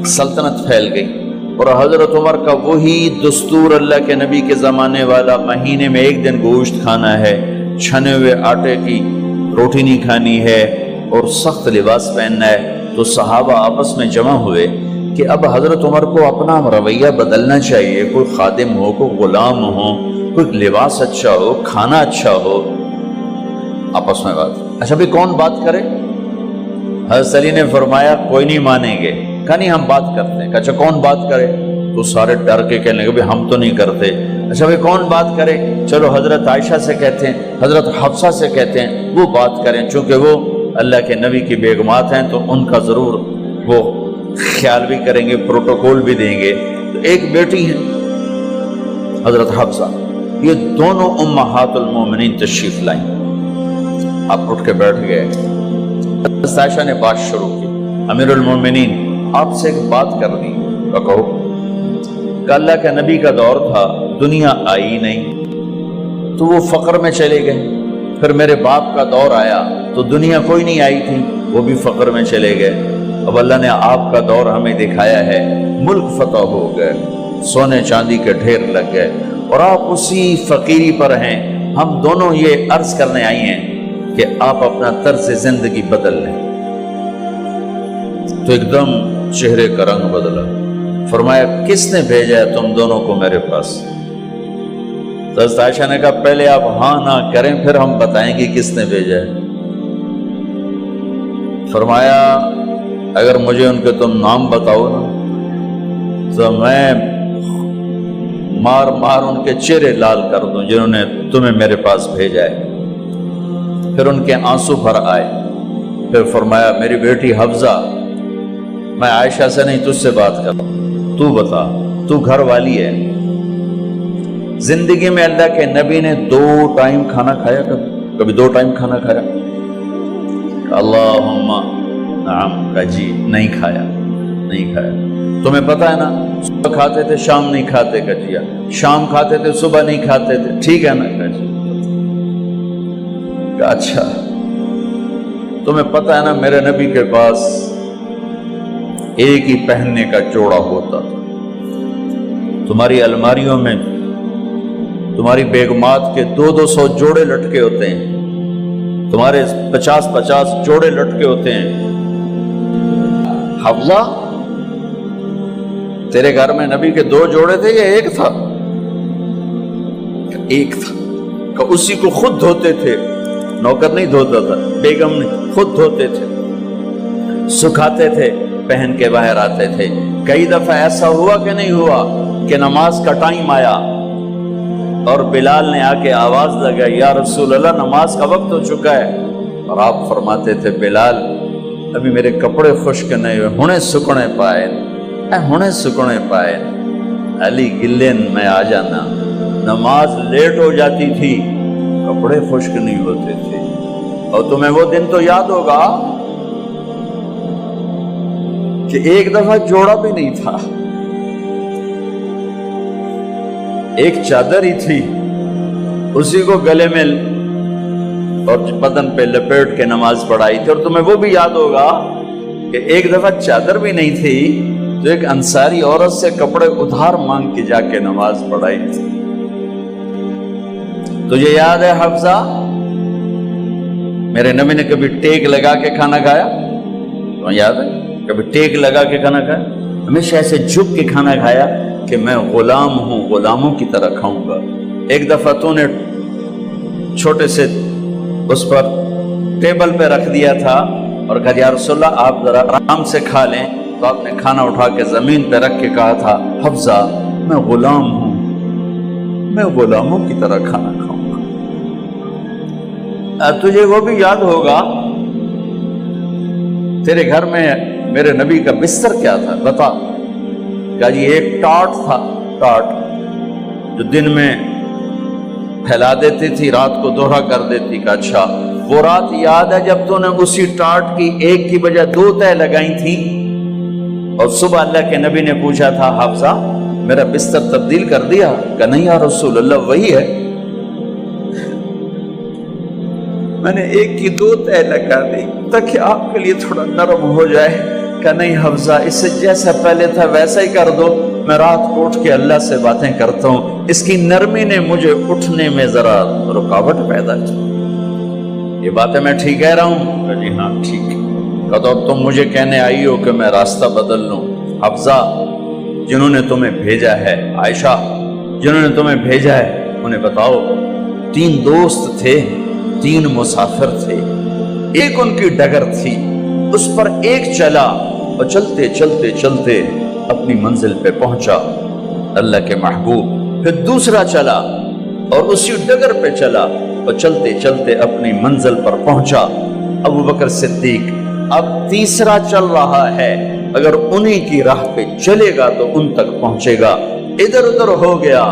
سلطنت پھیل گئی، اور حضرت عمر کا وہی دستور اللہ کے نبی کے زمانے والا، مہینے میں ایک دن گوشت کھانا ہے، چھنے ہوئے آٹے کی روٹی نہیں کھانی ہے، اور سخت لباس پہننا ہے۔ تو صحابہ آپس میں جمع ہوئے کہ اب حضرت عمر کو اپنا رویہ بدلنا چاہیے، کوئی خادم ہو، کوئی غلام ہو، کوئی لباس اچھا ہو، کھانا اچھا ہو۔ آپس میں بات، اچھا بھی کون بات کرے؟ حضرت علی نے فرمایا کوئی نہیں مانیں گے، کہا نہیں ہم بات کرتے ہیں۔ اچھا کون بات کرے؟ تو سارے ڈر کے کہنے لگے ہم تو نہیں کرتے۔ اچھا بھائی کون بات کرے؟ چلو حضرت عائشہ سے کہتے ہیں، حضرت حفصہ سے کہتے ہیں وہ بات کریں، چونکہ وہ اللہ کے نبی کی بیگمات ہیں تو ان کا ضرور وہ خیال بھی کریں گے، پروٹوکول بھی دیں گے۔ تو ایک بیٹی ہے حضرت حفصہ، یہ دونوں امہات المومنین تشریف لائیں۔ آپ اٹھ کے بیٹھ گئے، حضرت عائشہ نے بات شروع کی، امیر المومنین آپ سے ایک بات کرنی ہے، کہو۔ کہ اللہ کے نبی کا دور تھا، دنیا آئی نہیں تو وہ فقر میں چلے گئے، پھر میرے باپ کا دور آیا تو دنیا کوئی نہیں آئی تھی، وہ بھی فقر میں چلے گئے۔ اب اللہ نے آپ کا دور ہمیں دکھایا ہے، ملک فتح ہو گئے، سونے چاندی کے ڈھیر لگ گئے، اور آپ اسی فقیری پر ہیں۔ ہم دونوں یہ عرض کرنے آئی ہیں کہ آپ اپنا طرز زندگی بدل لیں۔ تو ایک دم چہرے کا رنگ بدلا، فرمایا کس نے بھیجا ہے تم دونوں کو میرے پاس؟ حضرت عائشہ نے کہا پہلے آپ ہاں نہ کریں پھر ہم بتائیں گے کس نے بھیجا ہے۔ فرمایا اگر مجھے ان کے تم نام بتاؤ نا تو میں مار مار ان کے چہرے لال کر دوں جنہوں نے تمہیں میرے پاس بھیجا ہے۔ پھر ان کے آنسو بھر آئے، پھر فرمایا میری بیٹی حفصہ، میں عائشہ سے نہیں تجھ سے بات کر رہا ہوں، تو بتا، تو گھر والی ہے۔ زندگی میں اللہ کے نبی نے 2 ٹائم کھانا کھایا؟ کبھی 2 ٹائم کھانا کھایا؟ اللہم نعم، کا جی نہیں کھایا، نہیں کھایا۔ تمہیں پتہ ہے نا صبح کھاتے تھے شام نہیں کھاتے، کا جی شام کھاتے تھے صبح نہیں کھاتے تھے، ٹھیک ہے نا، کا جی اچھا تمہیں پتہ ہے نا میرے نبی کے پاس ایک ہی پہننے کا جوڑا ہوتا تھا، تمہاری الماریوں میں تمہاری بیگمات کے 200 جوڑے لٹکے ہوتے ہیں، تمہارے 50 جوڑے لٹکے ہوتے ہیں۔ حفصہ تیرے گھر میں نبی کے 2 جوڑے تھے یا ایک تھا؟ ایک تھا، کہ اسی کو خود دھوتے تھے، نوکر نہیں دھوتا تھا، بیگم نے خود دھوتے تھے، سکھاتے تھے، پہن کے باہر آتے تھے۔ کئی دفعہ ایسا ہوا کہ نہیں ہوا کہ نماز کا ٹائم آیا اور بلال نے آ کے آواز لگائی یا رسول اللہ نماز کا وقت ہو چکا ہے، اور آپ فرماتے تھے بلال ابھی میرے کپڑے خشک نہیں ہوئے، ہنے سکنے پائے، ہنے سکنے پائے، علی گلین میں آ جانا۔ نماز لیٹ ہو جاتی تھی، کپڑے خشک نہیں ہوتے تھے۔ اور تمہیں وہ دن تو یاد ہوگا کہ ایک دفعہ جوڑا بھی نہیں تھا، ایک چادر ہی تھی، اسی کو گلے میں اور بدن پہ لپیٹ کے نماز پڑھائی تھی۔ اور تمہیں وہ بھی یاد ہوگا کہ ایک دفعہ چادر بھی نہیں تھی تو ایک انصاری عورت سے کپڑے ادھار مانگ کے جا کے نماز پڑھائی تھی۔ تجھے یاد ہے حفصہ میرے نبی نے کبھی ٹیک لگا کے کھانا کھایا؟ تمہیں یاد ہے کبھی ٹیک لگا کے کھانا کھایا؟ ہمیشہ ایسے جھک کے کھانا کھایا کہ میں غلام ہوں، غلاموں کی طرح کھاؤں گا۔ ایک دفعہ تو نے چھوٹے سے اس پر ٹیبل پہ رکھ دیا تھا اور کہا یا رسول اللہ آپ ذرا آرام سے کھا لیں، تو آپ نے کھانا اٹھا کے زمین پہ رکھ کے کہا تھا حفصہ میں غلام ہوں، میں غلاموں کی طرح کھانا کھاؤں گا۔ تجھے وہ بھی یاد ہوگا تیرے گھر میں میرے نبی کا بستر کیا تھا بتا؟ کہا جی ایک ٹاٹ تھا، ٹاٹ جو دن میں پھیلا دیتی تھی رات کو دوہرا کر دیتی۔ کا اچھا وہ رات یاد ہے جب تو نے اسی ٹاٹ کی ایک کی بجائے 2 تہہ لگائی تھی اور صبح اللہ کے نبی نے پوچھا تھا حفصہ میرا بستر تبدیل کر دیا؟ کہ نہیں یا رسول اللہ وہی ہے، میں نے ایک کی 2 تہہ لگا دی تاکہ آپ کے لیے تھوڑا نرم ہو جائے، کہ نہیں حفظہ، اس سے جیسا پہلے تھا ویسا ہی کر دو، میں رات کو اٹھ کے اللہ سے باتیں کرتا ہوں، اس کی نرمی نے مجھے اٹھنے میں ذرا رکاوٹ پیدا کی۔ یہ باتیں میں ٹھیک کہہ رہا ہوں؟ کہ جی ہاں ٹھیک ہے۔ کہ تو اب تم مجھے کہنے آئی ہو کہ میں راستہ بدل لوں؟ حفظہ، جنہوں نے تمہیں بھیجا ہے، عائشہ جنہوں نے تمہیں بھیجا ہے انہیں بتاؤ۔ 3 دوست تھے، 3 مسافر تھے، ایک ان کی ڈگر تھی، اس پر ایک چلا اور چلتے چلتے چلتے اپنی منزل پہ پہنچا، اللہ کے محبوب۔ پھر دوسرا چلا اور اسی ڈگر پہ چلا اور چلتے چلتے اپنی منزل پر پہنچا، ابو بکر صدیق۔ اب تیسرا چل رہا ہے، اگر انہی کی راہ پہ چلے گا تو ان تک پہنچے گا، ادھر ادھر ہو گیا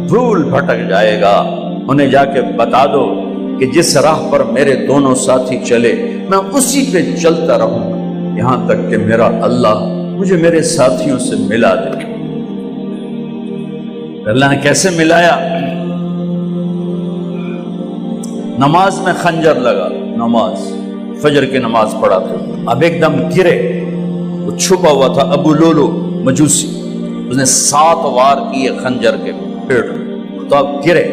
بھول بھٹک جائے گا۔ انہیں جا کے بتا دو کہ جس راہ پر میرے دونوں ساتھی چلے میں اسی پہ چلتا رہوں گا یہاں تک کہ میرا اللہ مجھے میرے ساتھیوں سے ملا دے۔ اللہ نے کیسے ملایا؟ نماز میں خنجر لگا، نماز فجر کی نماز پڑھا تھا، اب ایک دم گرے، وہ چھپا ہوا تھا ابو لولو مجوسی، اس نے 7 وار کیے خنجر کے پیڑ، تو اب گرے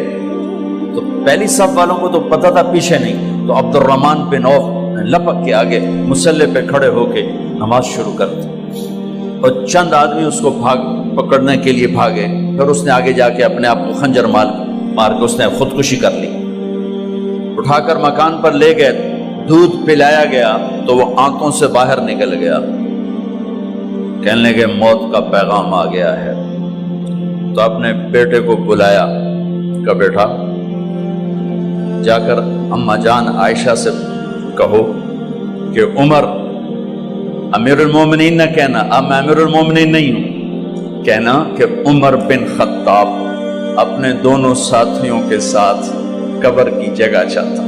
تو پہلی صف والوں کو تو پتہ تھا، پیچھے نہیں، تو عبد الرحمن بن عوف لپک کے آگے مصلی پہ کھڑے ہو کے نماز شروع کر دی، اور چند آدمی اس کو پکڑنے کے لیے بھاگے، پھر اس نے آگے جا کے اپنے آپ کو خنجر مار کے اس نے خودکشی کر لی۔ اٹھا کر مکان پر لے گئے، دودھ پلایا گیا تو وہ آنتوں سے باہر نکل گیا، کہنے لگے موت کا پیغام آ گیا ہے۔ تو اپنے بیٹے کو بلایا کہ بیٹا جا کر اماں جان عائشہ سے کہو کہ عمر امیر المومنین نہ کہنا، اب میں امیر المومنین نہیں ہوں، کہنا کہ عمر بن خطاب اپنے دونوں ساتھیوں کے ساتھ قبر کی جگہ چاہتا،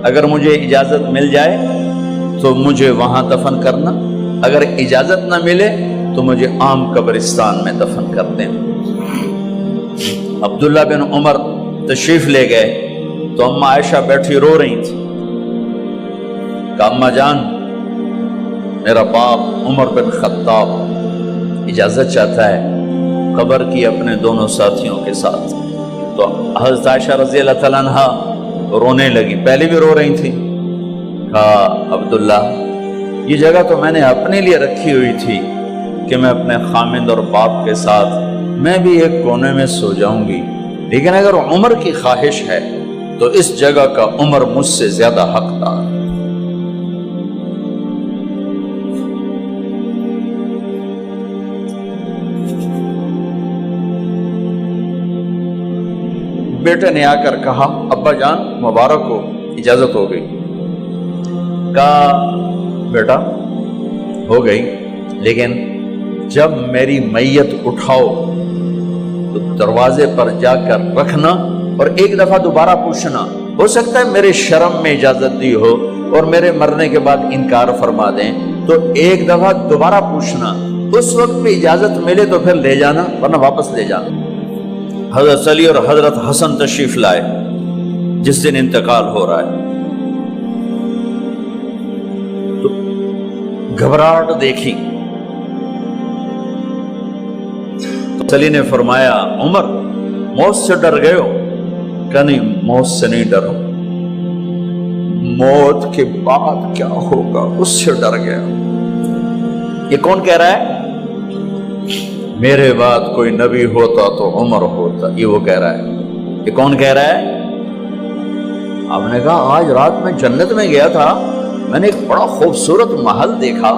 اگر مجھے اجازت مل جائے تو مجھے وہاں دفن کرنا، اگر اجازت نہ ملے تو مجھے عام قبرستان میں دفن کر دیں۔ عبداللہ بن عمر تشریف لے گئے تو اماں عائشہ بیٹھی رو رہی تھی، کہ اماں جان میرا باپ عمر بن خطاب اجازت چاہتا ہے قبر کی اپنے دونوں ساتھیوں کے ساتھ۔ تو حضرت عائشہ رضی اللہ تعالیٰ عنہا رونے لگی، پہلے بھی رو رہی تھی، کہا عبداللہ یہ جگہ تو میں نے اپنے لیے رکھی ہوئی تھی کہ میں اپنے خامند اور باپ کے ساتھ میں بھی ایک کونے میں سو جاؤں گی، لیکن اگر عمر کی خواہش ہے تو اس جگہ کا عمر مجھ سے زیادہ حقدار ہے۔ بیٹے نے آ کر کہا ابا جان مبارک ہو، اجازت ہو گئی۔ کہا بیٹا ہو گئی، لیکن جب میری میت اٹھاؤ تو دروازے پر جا کر رکھنا اور ایک دفعہ دوبارہ پوچھنا، ہو سکتا ہے میرے شرم میں اجازت دی ہو اور میرے مرنے کے بعد انکار فرما دیں، تو ایک دفعہ دوبارہ پوچھنا، اس وقت بھی اجازت ملے تو پھر لے جانا ورنہ واپس لے جانا۔ حضرت علی اور حضرت حسن تشریف لائے جس دن انتقال ہو رہا ہے، تو گھبراہٹ دیکھی تو علی نے فرمایا عمر موت سے ڈر گئے ہو؟ کہ نہیں موت سے نہیں ڈرا، موت کے بعد کیا ہوگا اس سے ڈر گیا۔ یہ کون کہہ رہا ہے؟ میرے بعد کوئی نبی ہوتا تو عمر ہوتا، یہ وہ کہہ رہا ہے۔ یہ کون کہہ رہا ہے؟ آپ نے کہا آج رات میں جنت میں گیا تھا، میں نے ایک بڑا خوبصورت محل دیکھا،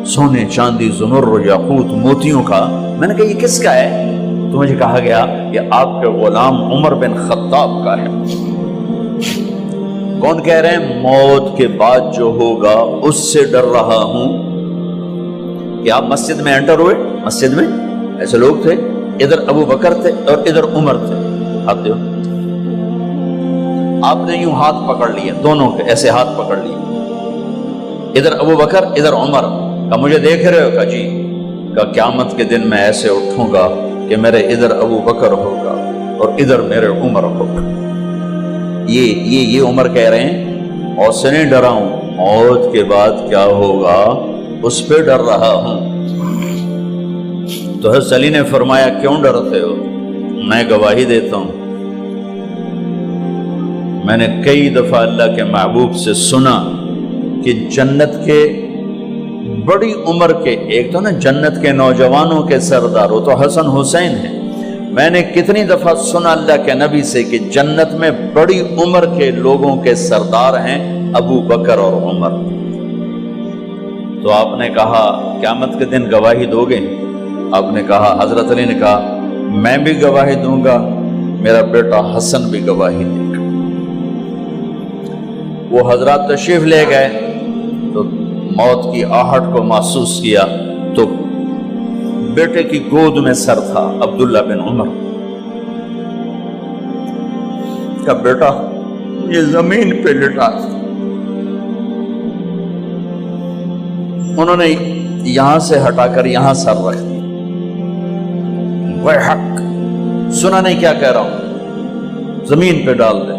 سونے چاندی زمر یاقوت موتیوں کا۔ میں نے کہا یہ کس کا ہے؟ تو مجھے کہا گیا یہ آپ کے غلام عمر بن خطاب کا ہے۔ کون کہہ رہے ہیں؟ موت کے بعد جو ہوگا اس سے ڈر رہا ہوں۔ کہ آپ مسجد میں انٹر ہوئے، مسجد میں ایسے لوگ تھے، ادھر ابو بکر تھے اور ادھر عمر تھے، ہاتھ دیو، آپ نے یوں ہاتھ پکڑ لیے، دونوں کے ایسے ہاتھ پکڑ لیے، ادھر ابو بکر ادھر عمر۔ کہ مجھے دیکھ رہے ہو؟ کہ جی۔ کہ قیامت کے دن میں ایسے اٹھوں گا کہ میرے ادھر ابو بکر ہوگا اور ادھر میرے عمر ہوگا۔ یہ عمر کہہ رہے ہیں موت سے نہیں ڈرا ہوں، موت کے بعد کیا ہوگا اس پہ ڈر رہا ہوں۔ تو حضرت علی نے فرمایا کیوں ڈرتے ہو؟ میں گواہی دیتا ہوں، میں نے کئی دفعہ اللہ کے محبوب سے سنا کہ جنت کے بڑی عمر کے، ایک تو نا جنت کے نوجوانوں کے سردار، وہ تو حسن حسین ہیں، میں نے کتنی دفعہ سنا اللہ کے نبی سے کہ جنت میں بڑی عمر کے لوگوں کے سردار ہیں ابو بکر اور عمر۔ تو آپ نے کہا قیامت کے دن گواہی دو گے؟ آپ نے کہا، حضرت علی نے کہا میں بھی گواہی دوں گا، میرا بیٹا حسن بھی گواہی دے گا۔ وہ حضرات تشریف لے گئے تو موت کی آہٹ کو محسوس کیا تو بیٹے کی گود میں سر تھا عبداللہ بن عمر کا بیٹا، یہ زمین پہ لٹا۔ انہوں نے یہاں سے ہٹا کر یہاں سر رکھ دیا۔ وہ حق سنا نہیں کیا کہہ رہا ہوں، زمین پہ ڈال دے۔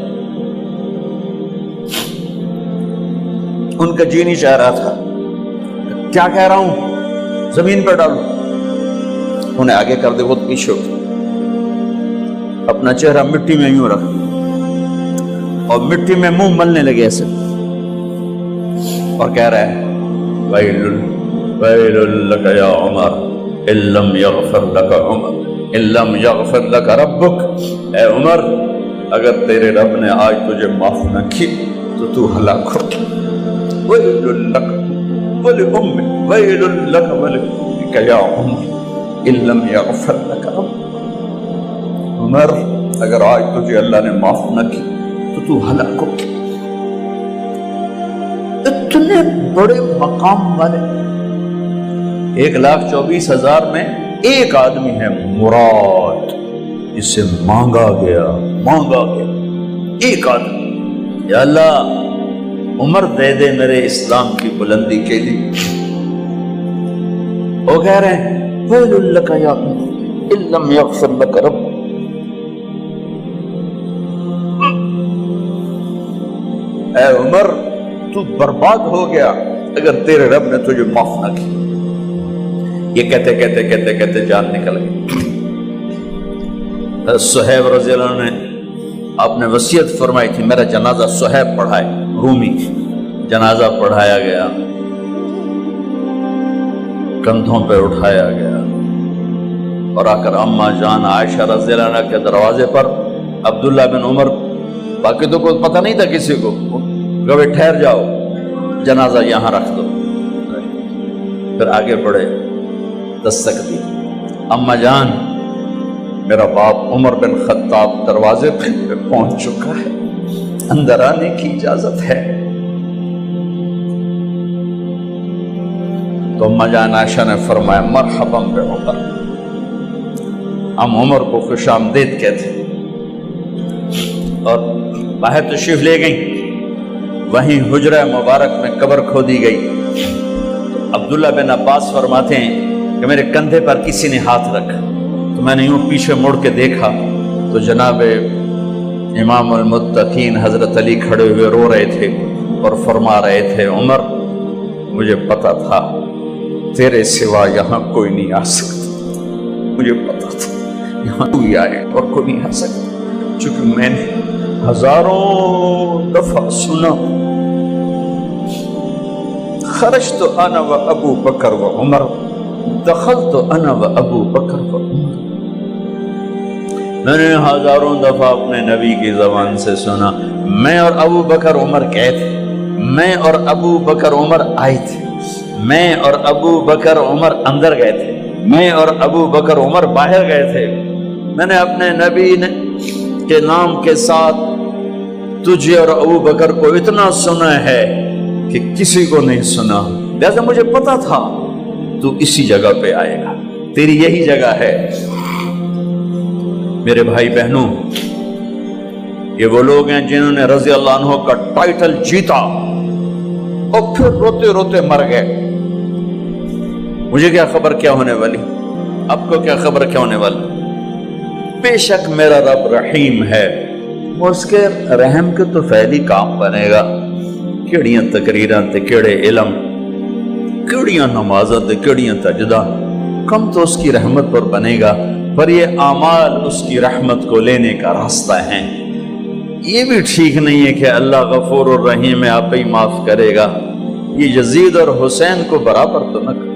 ان کا جی نہیں چاہ رہا تھا، کیا کہہ رہا ہوں، زمین پہ ڈالو۔ انہیں آگے کر دے، وہ پیچھے اٹھ، اپنا چہرہ مٹی میں یوں رکھ اور مٹی میں منہ ملنے لگے ایسے، اور کہہ رہا ہے ویل لک یا عمر ان لم یغفر لک عمر ان لم یغفر لک ربک، اے عمر اگر تیرے رب نے آج تجھے معاف نہ کی تو ہلاک ہو۔ ویل لک ولأمک ویل لک ولأمک یا عمر ان لم یغفر لک ربک، عمر اگر آج تجھے اللہ نے معاف نہ کی تو ہلاک ہو۔ اتنے بڑے مقام والے 1,24,000 میں ایک آدمی ہے مراد، جسے مانگا گیا ایک آدمی، یا اللہ عمر دے دے میرے اسلام کی بلندی کے لیے۔ وہ کہہ رہے ہیں ویل لک یا عمر ان لم یغفر لک رب، اے عمر تو برباد ہو گیا اگر تیرے رب نے تجھے معاف نہ کی۔ یہ کہتے کہتے کہتے کہتے جان نکل گئی۔ صہیب رضی اللہ عنہ نے آپ نے وصیت فرمائی تھی میرا جنازہ صہیب پڑھائے، رومی جنازہ پڑھایا گیا، کندھوں پہ اٹھایا گیا، اور آ کر اماں جان عائشہ رضی اللہ عنہ کے دروازے پر عبداللہ بن عمر، باقی تو کوئی پتہ نہیں تھا کسی کو، کبھی ٹھہر جاؤ جنازہ یہاں رکھ دو، پھر آگے بڑھے، دستک دی، اماں جان میرا باپ عمر بن خطاب دروازے پہ پہنچ چکا ہے، اندر آنے کی اجازت ہے۔ تو اماں جان عائشہ نے فرمایا مرحبا بعمر، ہم عمر کو خوش آمدید کہتے، اور باہر تشریف لے گئیں۔ وہیں حجرہ مبارک میں قبر کھودی گئی۔ عبداللہ بن عباس فرماتے ہیں کہ میرے کندھے پر کسی نے ہاتھ رکھا تو میں نے یوں پیچھے مڑ کے دیکھا تو جناب امام المتقین حضرت علی کھڑے ہوئے رو رہے تھے اور فرما رہے تھے عمر مجھے پتا تھا تیرے سوا یہاں کوئی نہیں آ سکتا، مجھے پتا تھا یہاں تو ہی آئے اور کوئی نہیں آ سکتا، چونکہ میں نے ہزاروں دفعہ سنا خرجت انا و ابو بکر و عمر دخلت انا و ابو بکر و عمر، میں نے ہزاروں دفعہ اپنے نبی کی زبان سے سنا میں اور ابو بکر عمر گئے تھے، میں اور ابو بکر عمر آئے تھے، میں اور ابو بکر عمر اندر گئے تھے، میں اور ابو بکر عمر باہر گئے تھے، میں نے اپنے نبی کے نام کے ساتھ تجھے اور ابو بکر کو اتنا سنا ہے کہ کسی کو نہیں سنا، لہذا مجھے پتا تھا تو اسی جگہ پہ آئے گا، تیری یہی جگہ ہے۔ میرے بھائی بہنوں، یہ وہ لوگ ہیں جنہوں نے رضی اللہ عنہ کا ٹائٹل جیتا اور پھر روتے روتے مر گئے۔ مجھے کیا خبر کیا ہونے والی، آپ کو کیا خبر کیا ہونے والی؟ بے شک میرا رب رحیم ہے، اس کے رحم کے تو فعلی کام بنے گا، کیڑیاں تقریراں تے کیڑے علم، کڑیاں نمازاں تے کڑیاں تجدہ، کم تو اس کی رحمت پر بنے گا، پر یہ اعمال اس کی رحمت کو لینے کا راستہ ہیں۔ یہ بھی ٹھیک نہیں ہے کہ اللہ غفور الرحیم ہے، آپ ہی معاف کرے گا۔ یہ یزید اور حسین کو برابر تو نہ